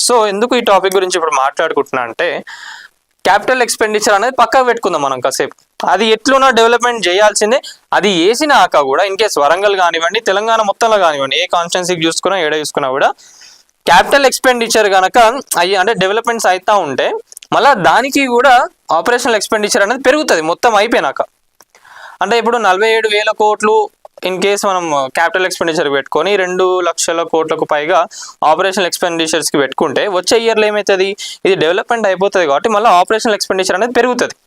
So ఎందుకు ఈ topic గురించి ఇప్పుడు మాట్లాడుకుంటున్నా అంటే క్యాపిటల్ ఎక్స్పెండిచర్ అనేది పక్కకు పెట్టుకుందాం మనం కాసేపు. అది ఎట్లున్నా డెవలప్మెంట్ చేయాల్సిందే. అది వేసినాక కూడా ఇన్ కేస్ వరంగల్ కానివ్వండి, తెలంగాణ మొత్తంలో కానివ్వండి, ఏ కాన్స్టిట్యున్సీకి చూసుకున్నా ఏడ చూసుకున్నా కూడా క్యాపిటల్ ఎక్స్పెండిచర్ కనుక అయ్యి అంటే డెవలప్మెంట్స్ అవుతా ఉంటే మళ్ళీ దానికి కూడా ఆపరేషనల్ ఎక్స్పెండిచర్ అనేది పెరుగుతుంది మొత్తం అయిపోయినాక. అంటే ఇప్పుడు 47,000 కోట్లు ఇన్ కేసు మనం క్యాపిటల్ ఎక్స్పెండిచర్ పెట్టుకొని 2,00,000 కోట్లకు పైగా ఆపరేషనల్ ఎక్స్పెండిచర్స్కి పెట్టుకుంటే వచ్చే ఇయర్లో ఏమవుతుంది, ఇది డెవలప్మెంట్ అయిపోతుంది కాబట్టి మళ్ళీ ఆపరేషనల్ ఎక్స్పెండిచర్ అనేది పెరుగుతుంది.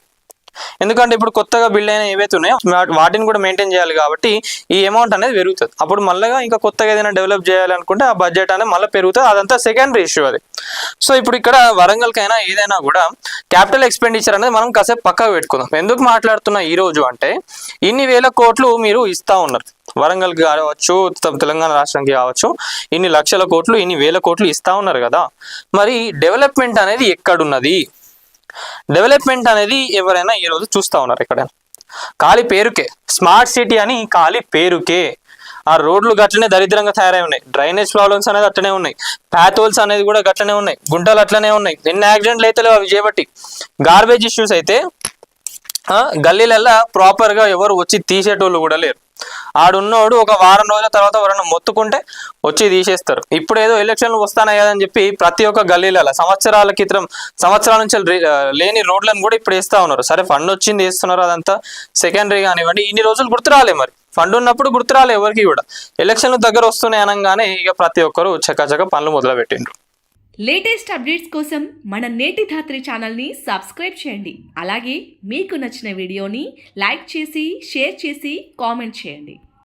ఎందుకంటే ఇప్పుడు కొత్తగా బిల్డ్ అయిన ఏవైతే ఉన్నాయో వాటిని కూడా మెయింటైన్ చేయాలి కాబట్టి ఈ అమౌంట్ అనేది పెరుగుతుంది. అప్పుడు మళ్ళీ ఇంకా కొత్తగా ఏదైనా డెవలప్ చేయాలనుకుంటే ఆ బడ్జెట్ అనేది మళ్ళీ పెరుగుతుంది. అదంతా సెకండరీ ఇష్యూ అది. సో ఇప్పుడు ఇక్కడ వరంగల్కైనా ఏదైనా కూడా క్యాపిటల్ ఎక్స్పెండిచర్ అనేది మనం కాసేపు పక్కకు పెట్టుకుందాం. ఎందుకు మాట్లాడుతున్నా ఈ రోజు అంటే ఇన్ని వేల కోట్లు మీరు ఇస్తా ఉన్నారు, వరంగల్కి కావచ్చు, తెలంగాణ రాష్ట్రానికి కావచ్చు, ఇన్ని లక్షల కోట్లు, ఇన్ని వేల కోట్లు ఇస్తా ఉన్నారు కదా. మరి డెవలప్మెంట్ అనేది ఎక్కడున్నది? డెవలప్మెంట్ అనేది ఎవరైనా ఈ రోజు చూస్తూ ఉన్నారు ఎక్కడైనా? ఖాళీ పేరుకే స్మార్ట్ సిటీ అని, ఖాళీ పేరుకే. ఆ రోడ్లు గట్లనే దరిద్రంగా తయారై ఉన్నాయి, డ్రైనేజ్ ప్రాబ్లమ్స్ అనేది అట్లనే ఉన్నాయి, ప్యాత్ హోల్స్ అనేది కూడా గట్లనే ఉన్నాయి, గుంటలు అట్లనే ఉన్నాయి, ఎన్ని యాక్సిడెంట్లు అయితే అవి చేయబట్టి. గార్బేజ్ ఇష్యూస్ అయితే గల్లీలల్లా ప్రాపర్గా ఎవరు వచ్చి తీసేటోళ్ళు కూడా లేరు. ఆడున్నోడు ఒక వారం రోజుల తర్వాత ఎవరైనా మొత్తుకుంటే వచ్చి తీసేస్తారు. ఇప్పుడు ఏదో ఎలక్షన్లు వస్తానాయి కదని చెప్పి ప్రతి ఒక్క గల్లీలలో సంవత్సరాల నుంచి లేని రోడ్లను కూడా ఇప్పుడు వేస్తా ఉన్నారు. సరే ఫండ్ వచ్చింది వేస్తున్నారు, అదంతా సెకండరీ కానివ్వండి. ఇన్ని రోజులు గుర్తురాలే, మరి ఫండ్ ఉన్నప్పుడు గుర్తురాలే ఎవరికి కూడా. ఎలక్షన్లు దగ్గర వస్తున్నాయి అనగానే ఇక ప్రతి ఒక్కరు చక్కచక్క పనులు మొదలు పెట్టిండ్రు. లేటెస్ట్ అప్డేట్స్ కోసం మన నేటి ధాత్రి ఛానల్ని సబ్స్క్రైబ్ చేయండి. అలాగే మీకు నచ్చిన వీడియోని లైక్ చేసి, షేర్ చేసి, కామెంట్ చేయండి.